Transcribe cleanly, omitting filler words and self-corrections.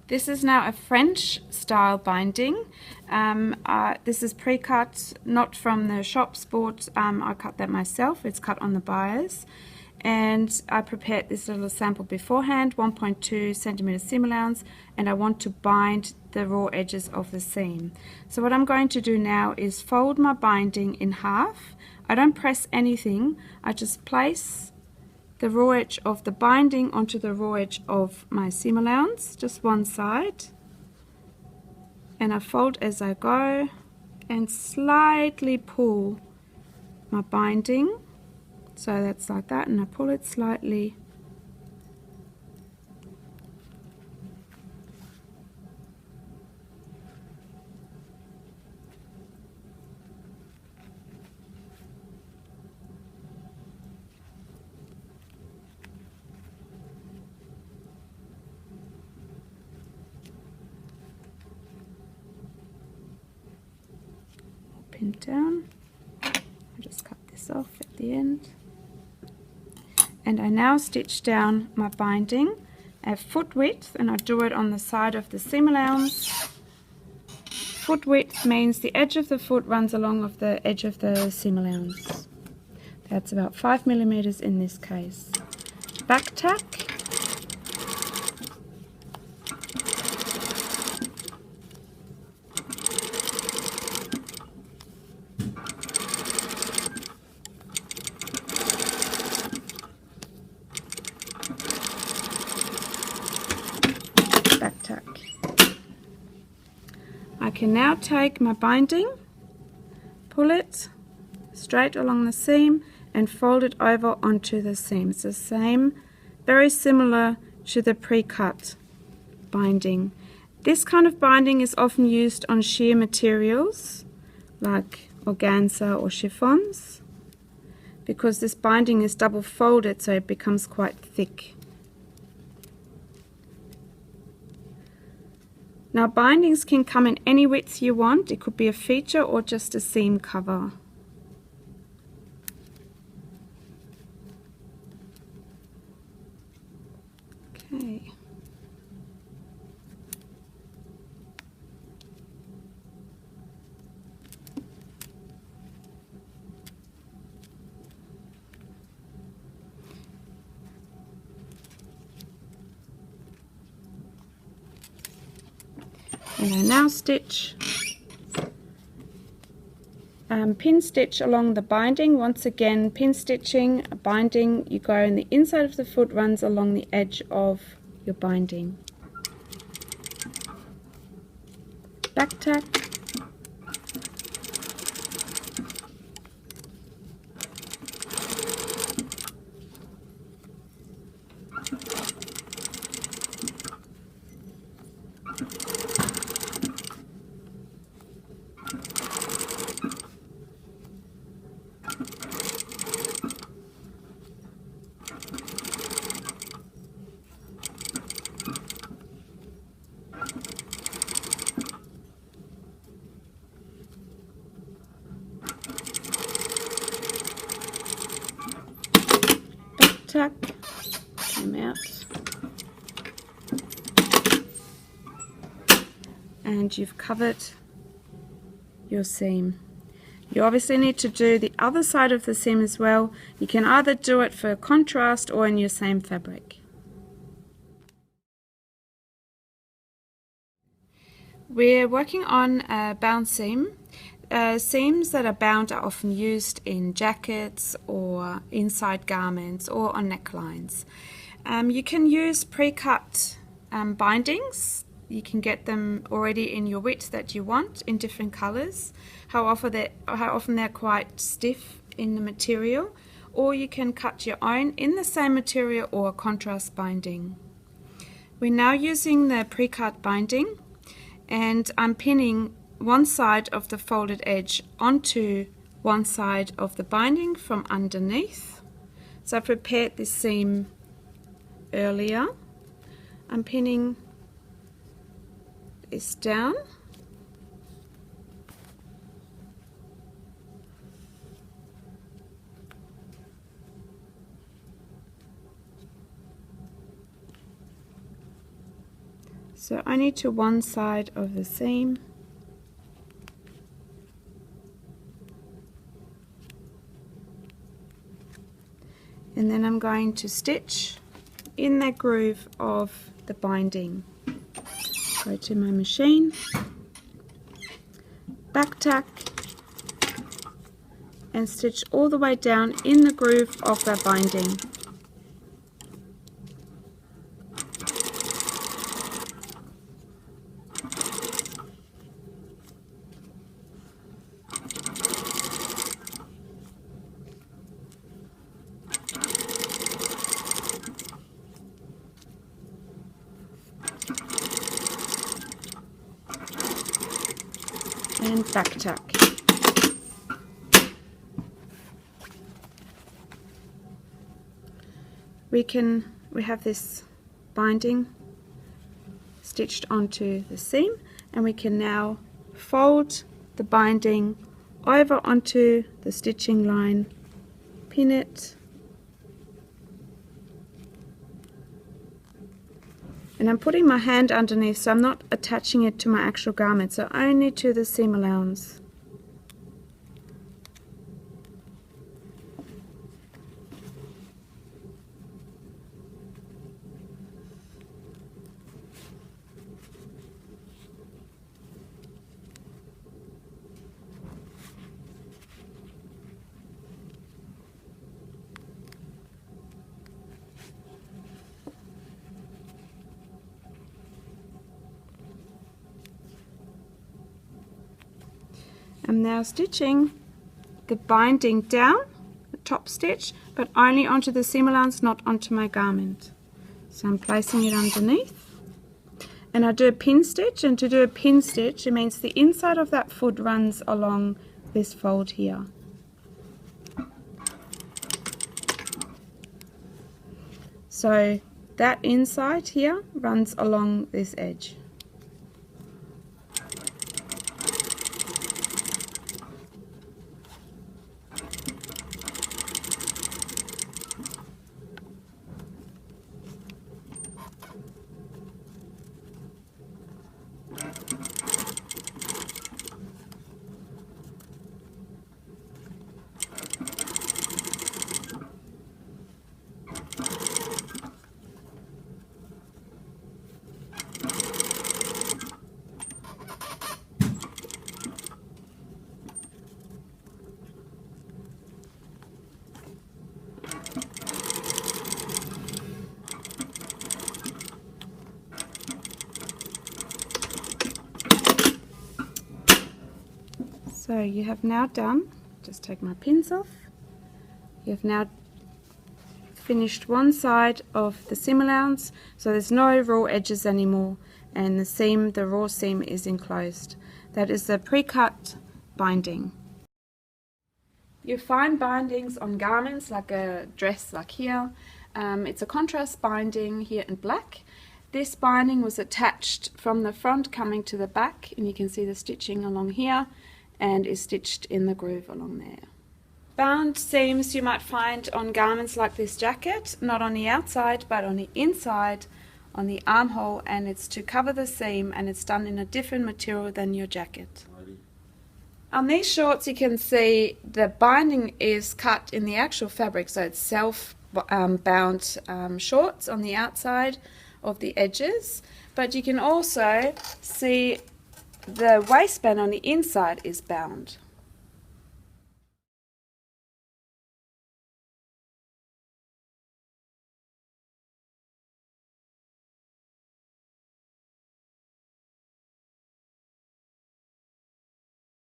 This is now a French style binding. This is pre-cut, not from the shops bought. I cut that myself. It's cut on the bias. And I prepared this little sample beforehand, 1.2 centimeter seam allowance, and I want to bind the raw edges of the seam. So what I'm going to do now is fold my binding in half. I don't press anything. I just place the raw edge of the binding onto the raw edge of my seam allowance, just one side, and I fold as I go and slightly pull my binding, so that's like that, and I pull it slightly pin down. I just cut this off at the end, and I now stitch down my binding at foot width, and I do it on the side of the seam allowance. Foot width means the edge of the foot runs along of the edge of the seam allowance. That's about 5 millimeters in this case. Back tack. Back tack. I can now take my binding, pull it straight along the seam and fold it over onto the seam. It's the same, very similar to the pre-cut binding. This kind of binding is often used on sheer materials like organza or chiffons, because this binding is double folded, so it becomes quite thick. Now bindings can come in any width you want. It could be a feature or just a seam cover. Okay. And I now stitch, pin stitch along the binding. Once again, pin stitching, a binding, you go and the inside of the foot runs along the edge of your binding. Back tack. Tack, come out, and you've covered your seam. You obviously need to do the other side of the seam as well. You can either do it for contrast or in your same fabric. We're working on a bound seam. Seams that are bound are often used in jackets or inside garments or on necklines. You can use pre-cut bindings. You can get them already in your width that you want in different colors. How often they're quite stiff in the material, or you can cut your own in the same material or contrast binding. We're now using the pre-cut binding, and I'm pinning one side of the folded edge onto one side of the binding from underneath. So I prepared this seam earlier. I'm pinning this down, So only to one side of the seam. And then I'm going to stitch in the groove of the binding. Go to my machine, back tack, and stitch all the way down in the groove of that binding. And back tack. We have this binding stitched onto the seam, and we can now fold the binding over onto the stitching line, pin it, and I'm putting my hand underneath, so I'm not attaching it to my actual garment, so only to the seam allowance. I'm now stitching the binding down, the top stitch, but only onto the seam allowance, not onto my garment. So I'm placing it underneath, and I do a pin stitch, and to do a pin stitch, it means the inside of that foot runs along this fold here. So that inside here runs along this edge. So you have now done, just take my pins off, you have now finished one side of the seam allowance, so there's no raw edges anymore, and the raw seam is enclosed. That is the pre-cut binding. You find bindings on garments like a dress like here. It's a contrast binding here in black. This binding was attached from the front coming to the back, and you can see the stitching along here, and is stitched in the groove along there. Bound seams you might find on garments like this jacket, not on the outside but on the inside, on the armhole, and it's to cover the seam, and it's done in a different material than your jacket. On these shorts you can see the binding is cut in the actual fabric, so it's self-bound shorts on the outside of the edges, but you can also see the waistband on the inside is bound.